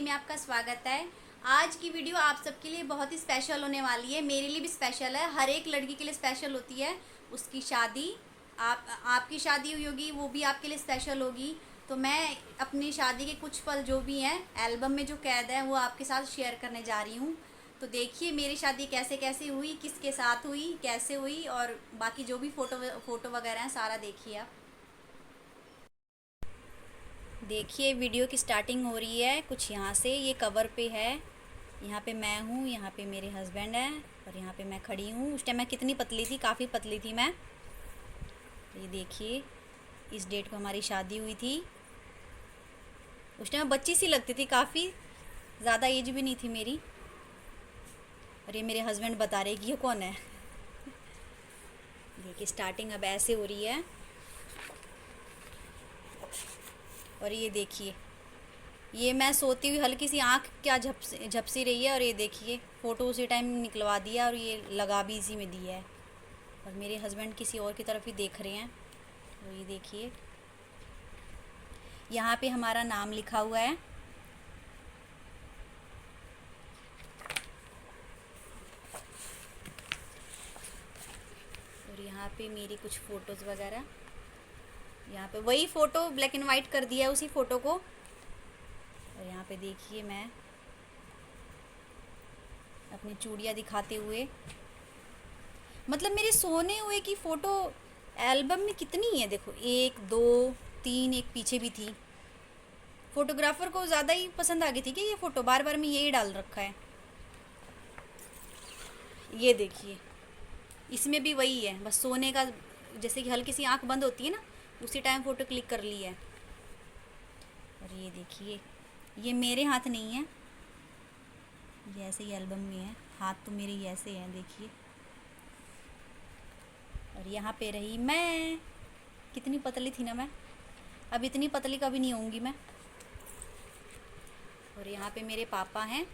में आपका स्वागत है। आज की वीडियो आप सबके लिए बहुत ही स्पेशल होने वाली है। मेरे लिए भी स्पेशल है, हर एक लड़की के लिए स्पेशल होती है उसकी शादी। आपकी शादी हुई होगी, वो भी आपके लिए स्पेशल होगी। तो मैं अपनी शादी के कुछ पल जो भी हैं एल्बम में जो कैद है वो आपके साथ शेयर करने जा रही हूँ। तो देखिए मेरी शादी कैसे कैसे हुई, किसके साथ हुई, कैसे हुई, और बाकी जो भी फ़ोटो वगैरह हैं सारा देखिए आप। देखिए वीडियो की स्टार्टिंग हो रही है कुछ यहाँ से, ये कवर पे है। यहाँ पे मैं हूँ, यहाँ पे मेरे हस्बैंड हैं और यहाँ पे मैं खड़ी हूँ। उस टाइम मैं कितनी पतली थी, काफ़ी पतली थी मैं। तो ये देखिए इस डेट को हमारी शादी हुई थी। उस टाइम मैं बच्ची सी लगती थी, काफ़ी ज़्यादा एज भी नहीं थी मेरी। और ये मेरे हस्बैंड बता रहे कि ये कौन है। देखिए स्टार्टिंग अब ऐसे हो रही है। और ये देखिए ये मैं सोती हुई हल्की सी आँख क्या झपसी रही है। और ये देखिए फ़ोटो उसी टाइम निकलवा दिया और ये लगा भी इसी में दिया है। और मेरे हस्बैंड किसी और की तरफ ही देख रहे हैं। तो ये देखिए यहाँ पे हमारा नाम लिखा हुआ है। और यहाँ पे मेरी कुछ फ़ोटोज़ वगैरह, यहाँ पे वही फ़ोटो ब्लैक एंड वाइट कर दिया है उसी फ़ोटो को। और यहाँ पे देखिए मैं अपनी चूड़ियाँ दिखाते हुए, मतलब मेरे सोने हुए की फ़ोटो एल्बम में कितनी है देखो, 1 2 3, एक पीछे भी थी। फोटोग्राफर को ज़्यादा ही पसंद आ गई थी कि ये फ़ोटो, बार बार में यही डाल रखा है। ये देखिए इसमें भी वही है, बस सोने का जैसे कि हल्की सी आंख बंद होती है ना, उसी टाइम फ़ोटो क्लिक कर ली है। और ये देखिए ये मेरे हाथ नहीं है, ये ऐसे ही एल्बम में है। हाथ तो मेरे ही ऐसे हैं देखिए। और यहाँ पे रही मैं, कितनी पतली थी ना मैं, अब इतनी पतली कभी नहीं होंगी मैं। और यहाँ पे मेरे पापा हैं,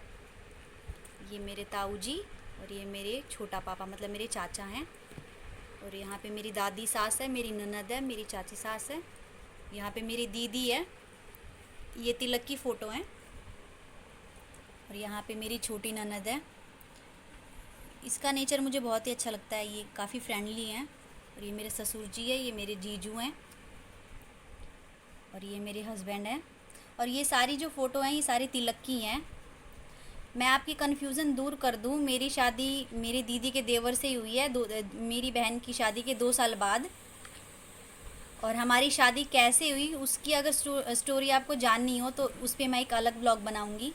ये मेरे ताऊ जी, और ये मेरे छोटा पापा मतलब मेरे चाचा हैं। और यहाँ पे मेरी दादी सास है, मेरी ननद है, मेरी चाची सास है। यहाँ पे मेरी दीदी है, ये तिलक की फ़ोटो है। और यहाँ पे मेरी छोटी ननद है। इसका नेचर मुझे बहुत ही अच्छा लगता है, ये काफ़ी फ्रेंडली हैं। और ये मेरे ससुर जी है, ये मेरे जीजू हैं, और ये मेरे हस्बैंड हैं। और ये सारी जो फ़ोटो हैं ये सारी तिलक की हैं। मैं आपकी कन्फ्यूज़न दूर कर दूं, मेरी शादी मेरी दीदी के देवर से ही हुई है, मेरी बहन की शादी के 2 साल बाद। और हमारी शादी कैसे हुई उसकी अगर स्टोरी आपको जाननी हो तो उस पर मैं एक अलग ब्लॉग बनाऊंगी।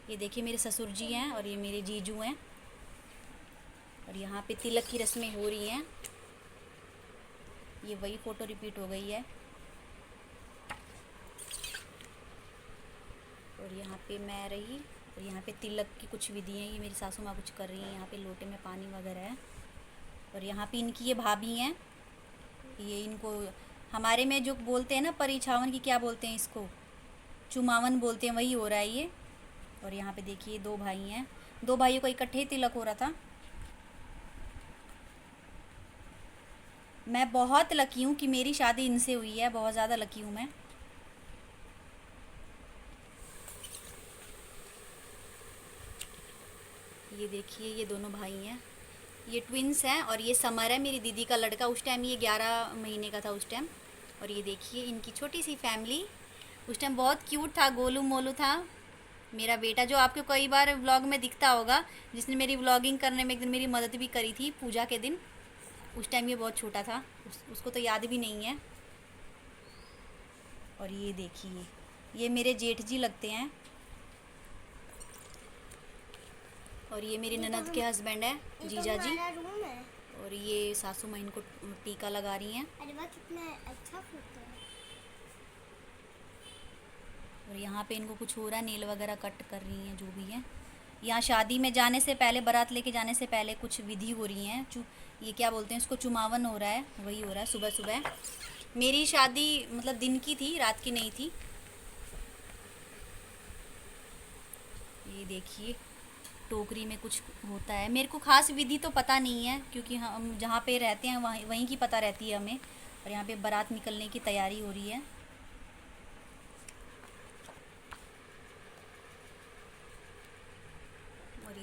ये देखिए मेरे ससुर जी हैं और ये मेरे जीजू हैं। और यहाँ पे तिलक की रस्में हो रही हैं, ये वही फ़ोटो रिपीट हो गई है। और यहाँ पे मैं रही, और यहाँ पे तिलक की कुछ विधि हैं, ये मेरी सासू माँ कुछ कर रही हैं। यहाँ पे लोटे में पानी वगैरह है। और यहाँ पे इनकी ये भाभी हैं, ये इनको हमारे में जो बोलते हैं ना परिछावन की, क्या बोलते हैं इसको, चुमावन बोलते हैं, वही हो रहा है ये। और यहाँ पे देखिए 2 भाई हैं, 2 भाइयों का इकट्ठे ही तिलक हो रहा था। मैं बहुत लकी हूँ कि मेरी शादी इनसे हुई है, बहुत ज़्यादा लकी हूँ मैं। ये देखिए ये दोनों भाई हैं, ये ट्विंस हैं। और ये समर है मेरी दीदी का लड़का, उस टाइम ये 11 महीने का था उस टाइम। और ये देखिए इनकी छोटी सी फैमिली, उस टाइम बहुत क्यूट था, गोलू मोलू था मेरा बेटा, जो आपको कई बार व्लॉग में दिखता होगा, जिसने मेरी व्लॉगिंग करने में एक दिन मेरी मदद भी करी थी पूजा के दिन। उस टाइम ये बहुत छोटा था, उसको तो याद भी नहीं है। और ये देखिए ये मेरे जेठ जी लगते हैं। और ये मेरी ननद के हस्बैंड है, जीजा जी। रूम है। और ये सासू माँ इनको टीका लगा रही हैं। अरे वाह कितना अच्छा फोटो है। और यहाँ पे इनको कुछ हो रहा है, नेल वगैरह कट कर रही हैं जो भी है। यहाँ शादी में जाने से पहले, बारात लेके जाने से पहले कुछ विधि हो रही हैं, ये क्या बोलते हैं इसको, चुमावन हो रहा है, वही हो रहा है सुबह सुबह। मेरी शादी मतलब दिन की थी, रात की नहीं थी। ये देखिए टोकरी में कुछ होता है, मेरे को खास विधि तो पता नहीं है क्योंकि हम जहाँ पे रहते हैं वहीं की पता रहती है हमें। और यहाँ पे बारात निकलने की तैयारी हो रही है।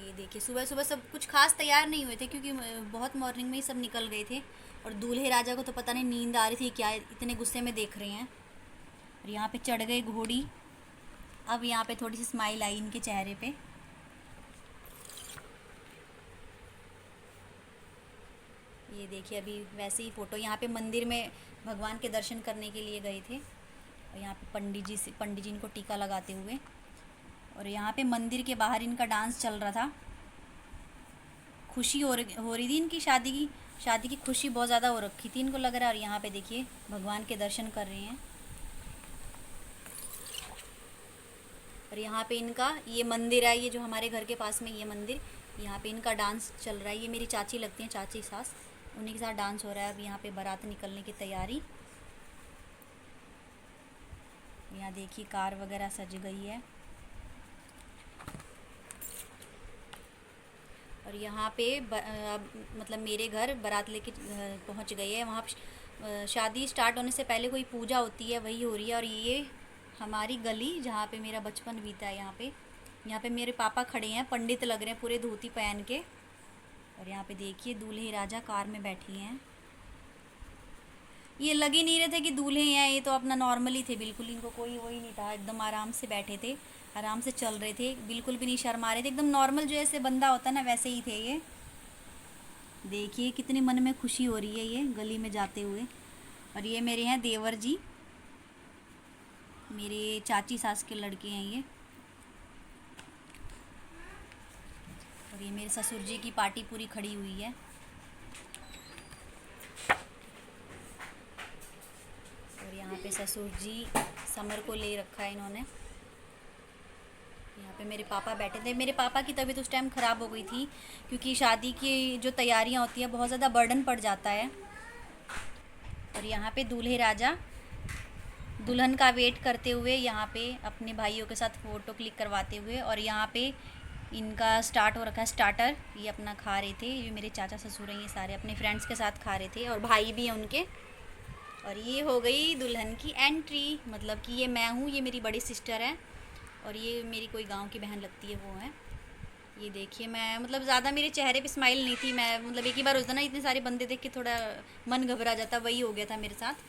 ये देखिए सुबह सुबह सब कुछ खास तैयार नहीं हुए थे क्योंकि बहुत मॉर्निंग में ही सब निकल गए थे। और दूल्हे राजा को तो पता नहीं नींद आ रही थी क्या, इतने गुस्से में देख रहे हैं। और यहाँ पे चढ़ गए घोड़ी। अब यहाँ पे थोड़ी सी स्माइल आई इनके चेहरे पे। ये देखिए अभी वैसे ही फ़ोटो, यहाँ पे मंदिर में भगवान के दर्शन करने के लिए गए थे। और यहाँ पे पंडित जी इनको टीका लगाते हुए। और यहाँ पे मंदिर के बाहर इनका डांस चल रहा था। खुशी हो रही थी इनकी शादी की खुशी बहुत ज़्यादा हो रखी थी इनको लग रहा है। और यहाँ पे देखिए भगवान के दर्शन कर रहे हैं। और यहाँ पे इनका ये मंदिर है, ये जो हमारे घर के पास में ये मंदिर, यहाँ पे इनका डांस चल रहा है। ये मेरी चाची लगती हैं, चाची सास, उन्हीं के साथ डांस हो रहा है। अब यहाँ पे बारात निकलने की तैयारी। यहाँ देखिए कार वगैरह सज गई है। और यहाँ पे मतलब मेरे घर बारात लेके पहुँच गई है। वहाँ शादी स्टार्ट होने से पहले कोई पूजा होती है, वही हो रही है। और ये हमारी गली जहाँ पे मेरा बचपन बीता है, यहाँ पे मेरे पापा खड़े हैं, पंडित लग रहे हैं पूरे धोती पहन के। और यहाँ पे देखिए दूल्हे राजा कार में बैठी हैं। ये लग ही नहीं रहे थे कि दूल्हे हैं, ये तो अपना नॉर्मली थे बिल्कुल, इनको कोई वही नहीं था, एकदम आराम से बैठे थे, आराम से चल रहे थे, बिल्कुल भी नहीं शर्मा रहे थे, एकदम नॉर्मल जो ऐसे बंदा होता है ना वैसे ही थे ये। देखिए कितने मन में खुशी हो रही है ये गली में जाते हुए। और ये मेरे हैं देवर जी, मेरे चाची सास के लड़के हैं ये। और ये मेरे ससुर जी की पार्टी पूरी खड़ी हुई है। और यहाँ पे ससुर जी समर को ले रखा है इन्होंने। यहाँ पे मेरे पापा बैठे थे। मेरे पापा की तबीयत उस टाइम ख़राब हो गई थी क्योंकि शादी की जो तैयारियाँ होती हैं बहुत ज़्यादा बर्डन पड़ जाता है। और यहाँ पे दूल्हे राजा दुल्हन का वेट करते हुए यहाँ पे अपने भाइयों के साथ फ़ोटो क्लिक करवाते हुए। और यहाँ पे इनका स्टार्ट हो रखा है स्टार्टर, ये अपना खा रहे थे। ये मेरे चाचा ससुर हैं, ये सारे अपने फ्रेंड्स के साथ खा रहे थे और भाई भी हैं उनके। और ये हो गई दुल्हन की एंट्री, मतलब कि ये मैं हूँ, ये मेरी बड़ी सिस्टर है और ये मेरी कोई गांव की बहन लगती है वो है। ये देखिए मैं मतलब ज़्यादा मेरे चेहरे पे स्माइल नहीं थी, मैं मतलब एक ही बार होता ना इतने सारे बंदे देख के थोड़ा मन घबरा जाता, वही हो गया था मेरे साथ।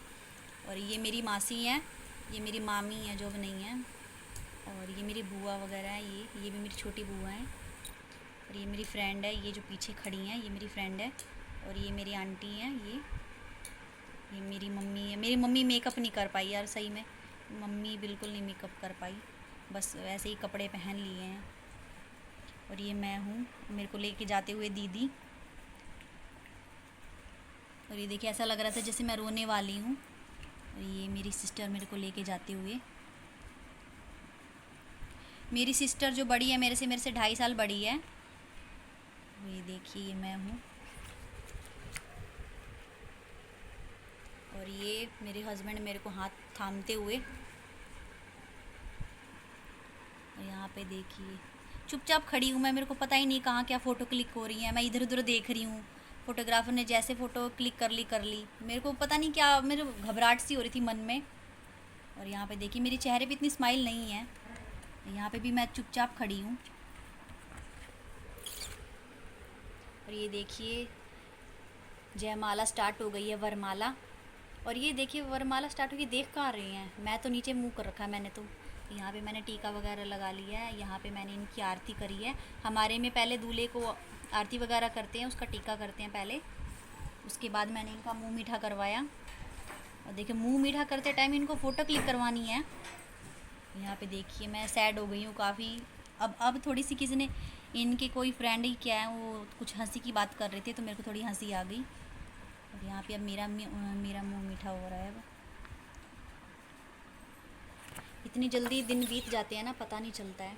और ये मेरी मासी हैं, ये मेरी मामी है जो अब नहीं है। और ये मेरी बुआ वगैरह है, ये भी मेरी छोटी बुआ है। और ये मेरी फ्रेंड है, ये जो पीछे खड़ी हैं ये मेरी फ्रेंड है। और ये मेरी आंटी हैं, ये मेरी मम्मी है। मेरी मम्मी मेकअप नहीं कर पाई यार, सही में मम्मी बिल्कुल नहीं मेकअप कर पाई, बस वैसे ही कपड़े पहन लिए हैं। और ये मैं हूँ, मेरे को लेके जाते हुए दीदी। और ये देखिए ऐसा लग रहा था जैसे मैं रोने वाली हूँ। और ये मेरी सिस्टर मेरे को लेके जाते हुए। मेरी सिस्टर जो बड़ी है मेरे से 2.5 साल बड़ी है। ये देखिए ये मैं हूँ। और ये मेरे हस्बैंड मेरे को हाथ थामते हुए। और यहाँ पे देखिए चुपचाप खड़ी हूँ मैं, मेरे को पता ही नहीं कहाँ क्या फ़ोटो क्लिक हो रही है, मैं इधर उधर देख रही हूँ। फ़ोटोग्राफर ने जैसे फ़ोटो क्लिक कर ली, मेरे को पता नहीं क्या, मेरे घबराहट सी हो रही थी मन में। और यहाँ पे देखिए मेरे चेहरे पे इतनी स्माइल नहीं है, यहाँ पे भी मैं चुपचाप खड़ी हूँ। और ये देखिए जयमाला स्टार्ट हो गई है, वरमाला। और ये देखिए वरमाला स्टार्ट होगी, देख कहाँ रही हैं, मैं तो नीचे मुंह कर रखा है मैंने तो। यहाँ पे मैंने टीका वगैरह लगा लिया है, यहाँ पे मैंने इनकी आरती करी है। हमारे में पहले दूल्हे को आरती वगैरह करते हैं, उसका टीका करते हैं पहले, उसके बाद मैंने इनका मुंह मीठा करवाया। और देखिए मुंह मीठा करते टाइम इनको फ़ोटो क्लिक करवानी है। यहाँ पे देखिए मैं सैड हो गई हूँ काफ़ी। अब थोड़ी सी किसी ने, इनके कोई फ्रेंड ही क्या है वो कुछ हंसी की बात कर रहे थे तो मेरे को थोड़ी हंसी आ गई। और यहाँ पे अब मेरा मुंह मीठा हो रहा है। अब इतनी जल्दी दिन बीत जाते हैं ना, पता नहीं चलता है।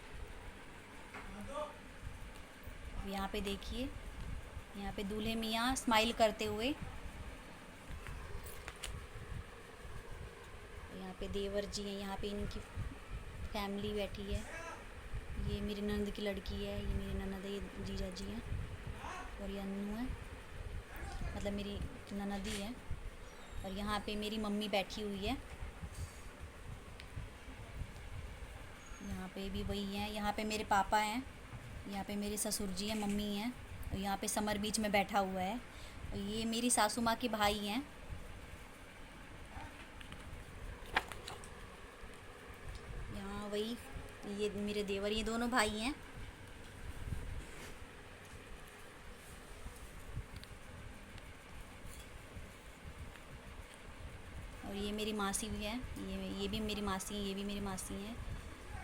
अब यहाँ पे देखिए, यहाँ पे दूल्हे मियाँ स्माइल करते हुए। यहाँ पे देवर जी हैं, यहाँ पे इनकी फैमिली बैठी है। ये मेरी ननद की लड़की है, ये मेरी ननद है, ये जीजा जी हैं। और ये अन्नू है, मतलब मेरी ननदी है। और यहाँ पे मेरी मम्मी बैठी हुई है, यहाँ पे भी वही हैं। यहाँ पे मेरे पापा हैं, यहाँ पे मेरे ससुर जी हैं, मम्मी हैं, और यहाँ पे समर बीच में बैठा हुआ है। और ये मेरी सासू माँ के भाई हैं। यहाँ वही ये मेरे देवर, ये दोनों भाई हैं। और ये मेरी मासी भी है, ये भी मेरी मासी है, ये भी मेरी मासी है,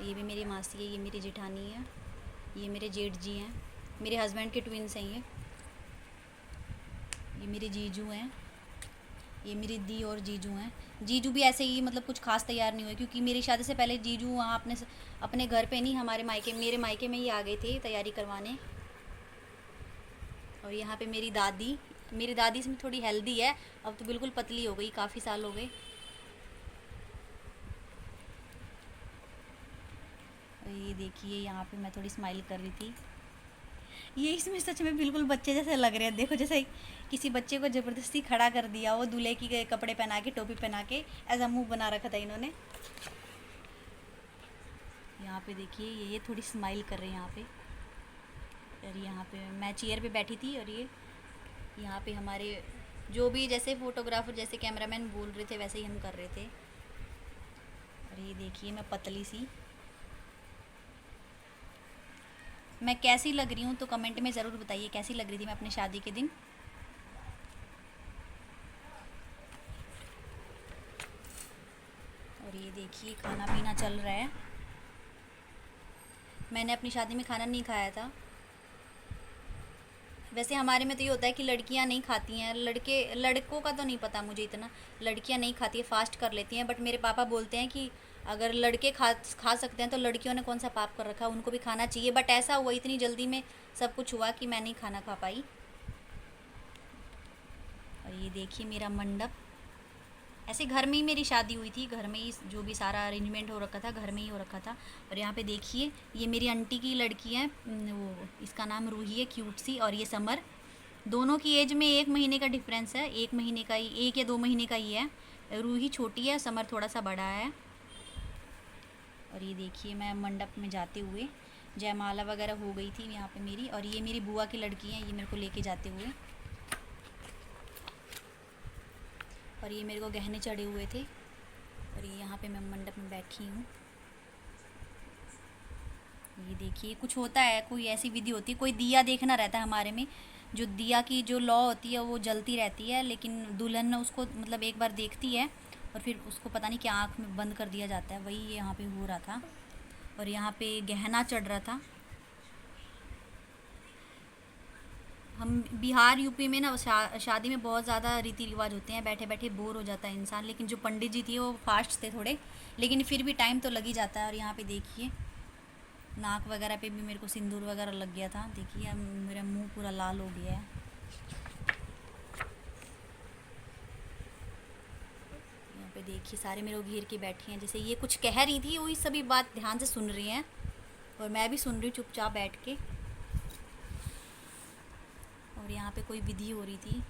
ये भी मेरी मासी है, ये मेरी जेठानी है, ये मेरे जेठ जी हैं, मेरे हस्बैंड के ट्विन्स हैं ये मेरे जीजू हैं, ये मेरी दी और जीजू हैं। जीजू भी ऐसे ही मतलब कुछ खास तैयार नहीं हुए, क्योंकि मेरी शादी से पहले जीजू वहाँ अपने घर पे नहीं, हमारे मायके, मेरे मायके में ही आ गए थे तैयारी करवाने। और यहाँ पे मेरी दादी, मेरी दादी इसमें थोड़ी हेल्दी है, अब तो बिल्कुल पतली हो गई, काफ़ी साल हो गए। और ये देखिए यहाँ पे मैं थोड़ी स्माइल कर रही थी। ये इसमें सच में बिल्कुल बच्चे जैसे लग रहे हैं, देखो जैसे किसी बच्चे को ज़बरदस्ती खड़ा कर दिया, वो दूल्हे की कपड़े पहना के, टोपी पहना के, ऐसा मुंह बना रखा था इन्होंने। यहाँ पे देखिए ये थोड़ी स्माइल कर रहे हैं यहाँ पे। और यहाँ पे मैं चेयर पे बैठी थी, और ये यहाँ पे हमारे जो भी जैसे फ़ोटोग्राफर, जैसे कैमरामैन बोल रहे थे वैसे ही हम कर रहे थे। और ये देखिए मैं पतली सी, मैं कैसी लग रही हूँ तो कमेंट में ज़रूर बताइए कैसी लग रही थी मैं अपनी शादी के दिन। और ये देखिए खाना पीना चल रहा है। मैंने अपनी शादी में खाना नहीं खाया था। वैसे हमारे में तो ये होता है कि लड़कियां नहीं खाती हैं, लड़कों का तो नहीं पता मुझे इतना, लड़कियां नहीं खाती है, फास्ट कर लेती हैं। बट मेरे पापा बोलते हैं कि अगर लड़के खा सकते हैं तो लड़कियों ने कौन सा पाप कर रखा, उनको भी खाना चाहिए। बट ऐसा हुआ, इतनी जल्दी में सब कुछ हुआ कि मैं नहीं खाना खा पाई। और ये देखिए मेरा मंडप, ऐसे घर में ही मेरी शादी हुई थी, घर में ही जो भी सारा अरेंजमेंट हो रखा था घर में ही हो रखा था। और यहाँ पे देखिए ये मेरी आंटी की लड़की है, वो इसका नाम रूही है, क्यूट सी, और ये समर। दोनों की एज में 1 महीने का डिफरेंस है, 1 महीने का ही, 1 या 2 महीने का ही है। रूही छोटी है, समर थोड़ा सा बड़ा है। और ये देखिए मैं मंडप में जाते हुए, जयमाला वगैरह हो गई थी यहाँ पे मेरी। और ये मेरी बुआ की लड़की है, ये मेरे को लेके जाते हुए। और ये मेरे को गहने चढ़े हुए थे। और ये यहाँ पे मैं मंडप में बैठी हूँ। ये देखिए कुछ होता है, कोई ऐसी विधि होती है, कोई दिया देखना रहता है हमारे में, जो दिया की जो लौ होती है वो जलती रहती है, लेकिन दुल्हन उसको मतलब एक बार देखती है और फिर उसको पता नहीं क्या आँख में बंद कर दिया जाता है, वही यहाँ पे हो रहा था। और यहाँ पे गहना चढ़ रहा था। हम बिहार यूपी में ना शादी में बहुत ज़्यादा रीति रिवाज होते हैं, बैठे बैठे बोर हो जाता है इंसान। लेकिन जो पंडित जी थी वो फास्ट थे थोड़े, लेकिन फिर भी टाइम तो लग ही जाता है। और यहाँ पे देखिए नाक वगैरह पे भी मेरे को सिंदूर वगैरह लग गया था, देखिए अब मेरा मुंह पूरा लाल हो गया है। यहाँ पे देखिए सारे मेरे को घेर के बैठे हैं, जैसे ये कुछ कह रही थी वही सभी बात ध्यान से सुन रही हैं, और मैं भी सुन रही हूँ चुपचाप बैठ के। और यहाँ पे कोई विधि हो रही थी,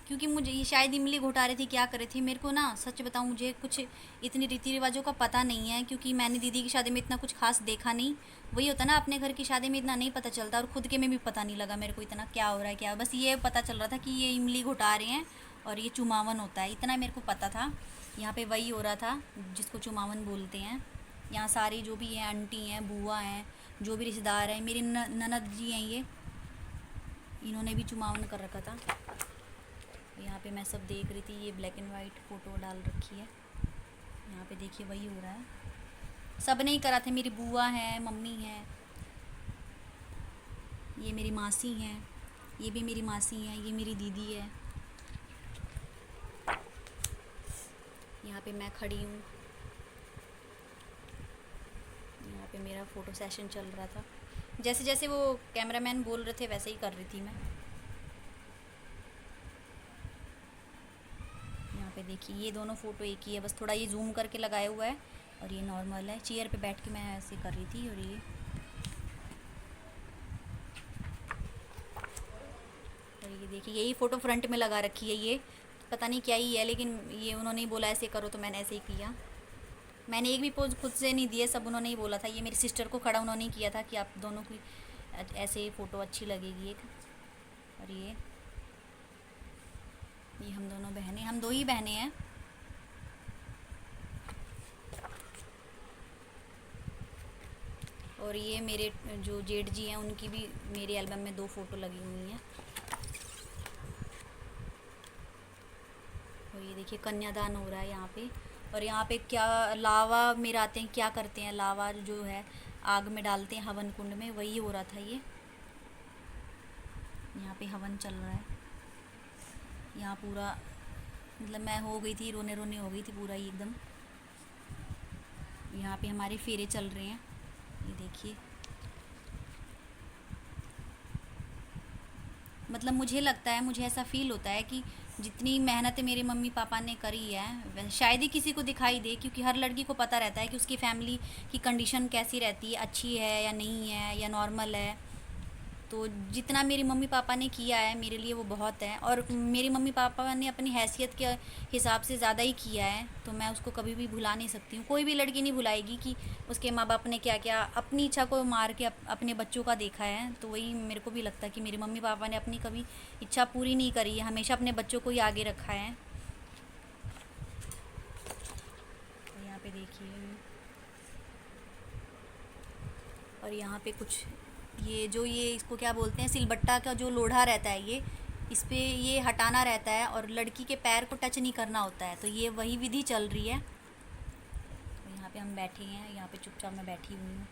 क्योंकि मुझे ये शायद इमली घोटा रही थी, क्या कर रही थी, मेरे को ना सच बताऊँ मुझे कुछ इतनी रीति रिवाजों का पता नहीं है, क्योंकि मैंने दीदी की शादी में इतना कुछ खास देखा नहीं। वही होता ना, अपने घर की शादी में इतना नहीं पता चलता, और ख़ुद के में भी पता नहीं लगा मेरे को इतना क्या हो रहा है क्या, बस ये पता चल रहा था कि ये इमली घोटा रहे हैं और ये चुमावन होता है, इतना मेरे को पता था। यहाँ पर वही हो रहा था जिसको चुमावन बोलते हैं। यहाँ सारी जो भी हैं, आंटी हैं, बुआ हैं, जो भी रिश्तेदार हैं, मेरी ननद जी हैं, ये इन्होंने भी चुमावन कर रखा था। यहाँ पे मैं सब देख रही थी, ये ब्लैक एंड वाइट फ़ोटो डाल रखी है। यहाँ पे देखिए वही हो रहा है, सब ने ही करा थे, मेरी बुआ है, मम्मी है, ये मेरी मासी हैं, ये भी मेरी मासी हैं, ये मेरी दीदी है। यहाँ पे मैं खड़ी हूँ, यहाँ पे मेरा फ़ोटो सेशन चल रहा था, जैसे जैसे वो कैमरामैन बोल रहे थे वैसे ही कर रही थी मैं। यहाँ पे देखिए ये दोनों फ़ोटो एक ही है, बस थोड़ा ये जूम करके लगाया हुआ है, और ये नॉर्मल है। चेयर पे बैठ के मैं ऐसे कर रही थी। और ये देखिए यही फ़ोटो फ्रंट में लगा रखी है, ये पता नहीं क्या ही है, लेकिन ये उन्होंने ही बोला ऐसे करो तो मैंने ऐसे ही किया। मैंने एक भी पोज खुद से नहीं दिया, सब उन्होंने ही बोला था। ये मेरी सिस्टर को खड़ा उन्होंने ही किया था कि आप दोनों की ऐसे फ़ोटो अच्छी लगेगी एक। और ये हम दोनों बहनें, हम दो ही बहनें हैं। और ये मेरे जो जेठ जी हैं उनकी भी मेरे एल्बम में 2 फ़ोटो लगी हुई हैं। और ये देखिए कन्यादान हो रहा है यहाँ पे। और यहाँ पे क्या लावा मेरे आते हैं, क्या करते हैं, लावा जो है आग में डालते हैं हवन कुंड में, वही हो रहा था ये। यहाँ पे हवन चल रहा है। यहाँ पूरा मतलब मैं हो गई थी, रोने रोने हो गई थी पूरा ही एकदम। यहाँ पे हमारे फेरे चल रहे हैं, ये देखिए। मतलब मुझे लगता है, मुझे ऐसा फील होता है कि जितनी मेहनत मेरे मम्मी पापा ने करी है शायद ही किसी को दिखाई दे, क्योंकि हर लड़की को पता रहता है कि उसकी फैमिली की कंडीशन कैसी रहती है, अच्छी है या नहीं है या नॉर्मल है। तो जितना मेरे मम्मी पापा ने किया है मेरे लिए वो बहुत है। और मेरे मम्मी पापा ने अपनी हैसियत के हिसाब से ज़्यादा ही किया है, तो मैं उसको कभी भी भुला नहीं सकती हूँ। कोई भी लड़की नहीं भुलाएगी कि उसके माँ बाप ने क्या क्या अपनी इच्छा को मार के अपने बच्चों का देखा है। तो वही मेरे को भी लगता है कि मेरे मम्मी पापा ने अपनी कभी इच्छा पूरी नहीं करी है, हमेशा अपने बच्चों को ही आगे रखा है। तो यहाँ पे देखिए, और यहाँ पे कुछ ये इसको क्या बोलते हैं, सिलबट्टा का जो लोढ़ा रहता है इस पे ये हटाना रहता है और लड़की के पैर को टच नहीं करना होता है। तो ये वही विधि चल रही है। तो यहाँ पे हम बैठे हैं, यहाँ पे चुपचाप मैं बैठी हुई हूँ।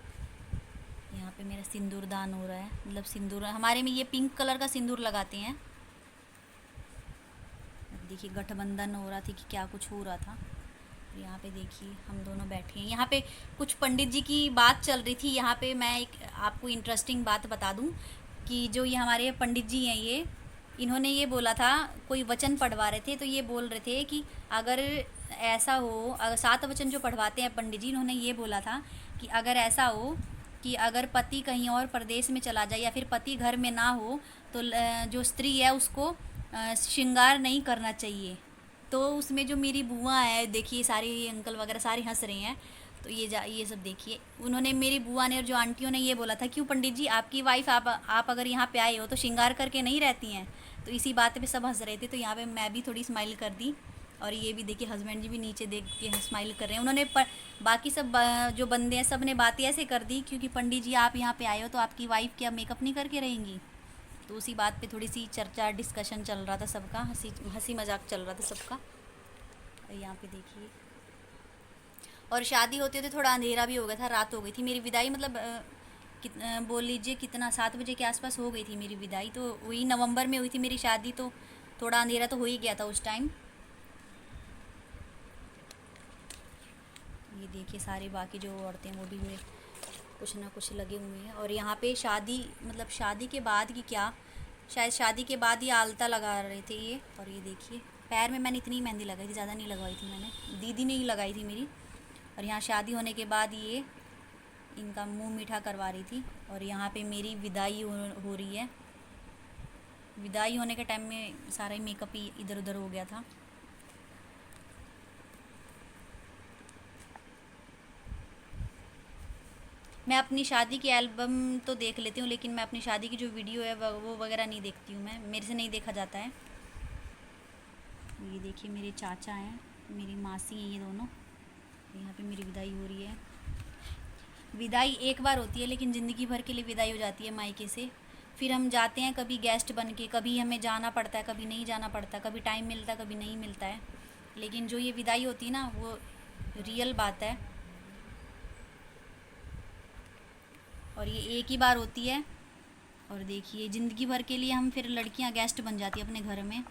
यहाँ पे मेरा सिंदूर दान हो रहा है, मतलब सिंदूर हमारे में ये पिंक कलर का सिंदूर लगाते हैं। देखिए गठबंधन हो रहा थी कि क्या कुछ हो रहा था। यहाँ पे देखिए हम दोनों बैठे हैं। यहाँ पे कुछ पंडित जी की बात चल रही थी। यहाँ पे मैं एक आपको इंटरेस्टिंग बात बता दूं कि जो ये हमारे पंडित जी हैं, इन्होंने ये बोला था, कोई वचन पढ़वा रहे थे, तो ये बोल रहे थे कि अगर ऐसा हो, 7 वचन जो पढ़वाते हैं पंडित जी, इन्होंने ये बोला था कि अगर ऐसा हो कि अगर पति कहीं और प्रदेश में चला जाए या फिर पति घर में ना हो तो जो स्त्री है उसको श्रृंगार नहीं करना चाहिए। तो उसमें जो मेरी बुआ है, देखिए सारे अंकल वगैरह सारे हंस रहे हैं। तो ये सब देखिए, उन्होंने मेरी बुआ ने और जो आंटियों ने ये बोला था, क्यों पंडित जी आपकी वाइफ आप अगर यहाँ पे आए हो तो श्रृंगार करके नहीं रहती हैं। तो इसी बात पे सब हंस रहे थे। तो यहाँ पे मैं भी थोड़ी स्माइल कर दी। और ये भी देखिए हस्बैंड जी भी नीचे देख के स्माइल कर रहे हैं। उन्होंने बाकी सब जो बंदे हैं सब ने बातें ऐसे कर दी, क्योंकि पंडित जी आप यहाँ पे आए हो तो आपकी वाइफ क्या मेकअप नहीं करके रहेंगी। तो उसी बात पे थोड़ी सी चर्चा डिस्कशन चल रहा था सबका, हंसी मजाक चल रहा था सबका। यहाँ पे देखिए, और शादी होते होते थोड़ा अंधेरा भी हो गया था, रात हो गई थी। मेरी विदाई मतलब बोल लीजिए कितना, 7 बजे के आसपास हो गई थी मेरी विदाई। तो वही नवंबर में हुई थी मेरी शादी, तो थोड़ा अंधेरा तो हो ही गया था उस टाइम। ये देखिए सारे बाकी जो औरतें वो भी में कुछ ना कुछ लगे हुए हैं। और यहाँ पे शादी मतलब शादी के बाद की क्या, शायद शादी के बाद ही आलता लगा रहे थे ये। और ये देखिए पैर में मैंने इतनी मेहंदी लगाई थी, ज़्यादा नहीं लगवाई थी मैंने, दीदी ने ही लगाई थी मेरी। और यहाँ शादी होने के बाद ये इनका मुंह मीठा करवा रही थी। और यहाँ पे मेरी विदाई हो रही है। विदाई होने के टाइम में सारा ही मेकअप ही इधर उधर हो गया था। मैं अपनी शादी की एल्बम तो देख लेती हूँ, लेकिन मैं अपनी शादी की जो वीडियो है वो वगैरह नहीं देखती हूँ, मैं मेरे से नहीं देखा जाता है। ये देखिए मेरे चाचा हैं, मेरी मासी हैं ये दोनों। यहाँ पे मेरी विदाई हो रही है। विदाई एक बार होती है, लेकिन ज़िंदगी भर के लिए विदाई हो जाती है मायके से। फिर हम जाते हैं कभी गेस्ट बन के, कभी हमें जाना पड़ता है, कभी नहीं जाना पड़ता, कभी टाइम मिलता है, कभी नहीं मिलता है। लेकिन जो ये विदाई होती है ना, वो रियल बात है। और ये एक ही बार होती है। और देखिए ज़िंदगी भर के लिए हम फिर लड़कियां गेस्ट बन जाती है अपने घर में,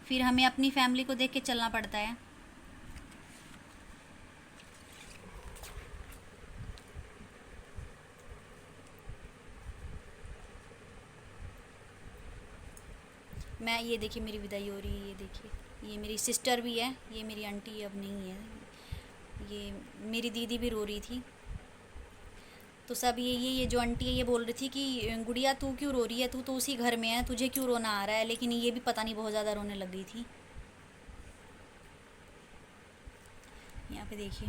फिर हमें अपनी फैमिली को देख के चलना पड़ता है। मैं ये देखिए मेरी विदाई हो रही है। ये देखिए ये मेरी सिस्टर भी है, ये मेरी आंटी अब नहीं है, ये मेरी दीदी भी रो रही थी। तो सब ये जो आंटी है ये बोल रही थी कि गुड़िया तू क्यों रो रही है, तू तो उसी घर में है, तुझे क्यों रोना आ रहा है। लेकिन ये भी पता नहीं बहुत ज़्यादा रोने लग गई थी। यहाँ पे देखिए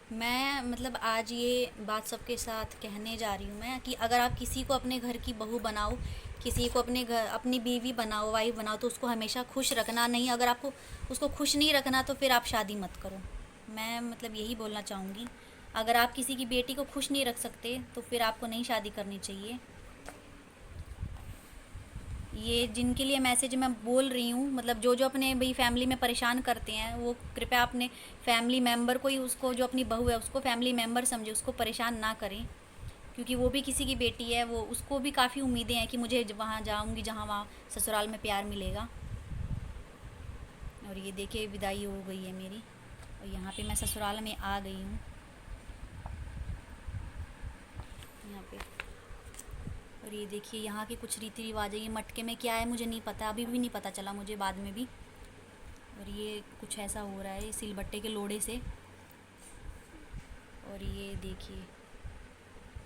मैं मतलब आज ये बात सबके साथ कहने जा रही हूँ मैं कि अगर आप किसी को अपने घर की बहू बनाओ, किसी को अपने घर अपनी बीवी बनाओ, वाइफ बनाओ, तो उसको हमेशा खुश रखना। नहीं, अगर आपको उसको खुश नहीं रखना तो फिर आप शादी मत करो। मैं मतलब यही बोलना चाहूँगी। अगर आप किसी की बेटी को खुश नहीं रख सकते तो फिर आपको नहीं शादी करनी चाहिए। ये जिनके लिए मैसेज मैं बोल रही हूँ, मतलब जो जो अपने भाई फैमिली में परेशान करते हैं, वो कृपया अपने फैमिली मेम्बर को ही, उसको जो अपनी बहू है उसको फैमिली मेम्बर समझे, उसको परेशान ना करें। क्योंकि वो भी किसी की बेटी है, वो उसको भी काफ़ी उम्मीदें हैं कि मुझे वहाँ जाऊँगी जहाँ वहाँ ससुराल में प्यार मिलेगा। और ये देखिए विदाई हो गई है मेरी, और यहाँ पे मैं ससुराल में आ गई हूँ। यहाँ पे और ये देखिए यहाँ के कुछ रीति रिवाज है। ये मटके में क्या है मुझे नहीं पता, अभी भी नहीं पता चला मुझे, बाद में भी। और ये कुछ ऐसा हो रहा है सिलबट्टे के लोड़े से। और ये देखिए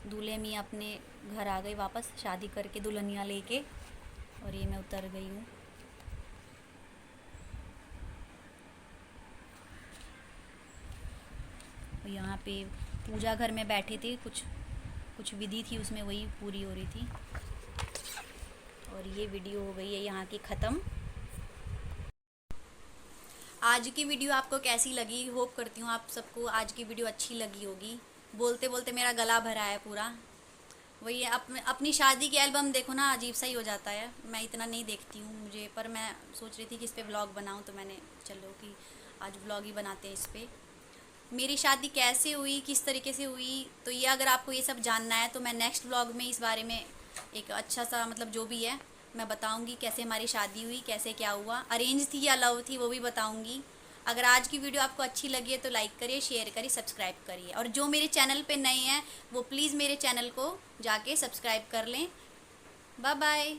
दूल्हे मियाँ अपने घर आ गए वापस, शादी करके दुल्हनिया लेके। और ये मैं उतर गई हूँ। और यहाँ पे पूजा घर में बैठे थे, कुछ कुछ विधि थी उसमें, वही पूरी हो रही थी। और ये वीडियो हो गई है यहाँ की ख़त्म। आज की वीडियो आपको कैसी लगी? होप करती हूँ आप सबको आज की वीडियो अच्छी लगी होगी। बोलते बोलते मेरा गला भरा है पूरा। वही है, अपनी शादी की एल्बम देखो ना, अजीब सा ही हो जाता है। मैं इतना नहीं देखती हूँ मुझे, पर मैं सोच रही थी कि इस पे व्लॉग बनाऊँ, तो मैंने चलो कि आज व्लॉग ही बनाते हैं इस पे। मेरी शादी कैसे हुई, किस तरीके से हुई, तो ये अगर आपको ये सब जानना है तो मैं नेक्स्ट व्लॉग में इस बारे में एक अच्छा सा मतलब जो भी है मैं बताऊंगी, कैसे हमारी शादी हुई, कैसे क्या हुआ, अरेंज थी या लव थी वो भी बताऊंगी। अगर आज की वीडियो आपको अच्छी लगी है तो लाइक करिए, शेयर करिए, सब्सक्राइब करिए। और जो मेरे चैनल पे नए हैं वो प्लीज़ मेरे चैनल को जाके सब्सक्राइब कर लें। Bye bye.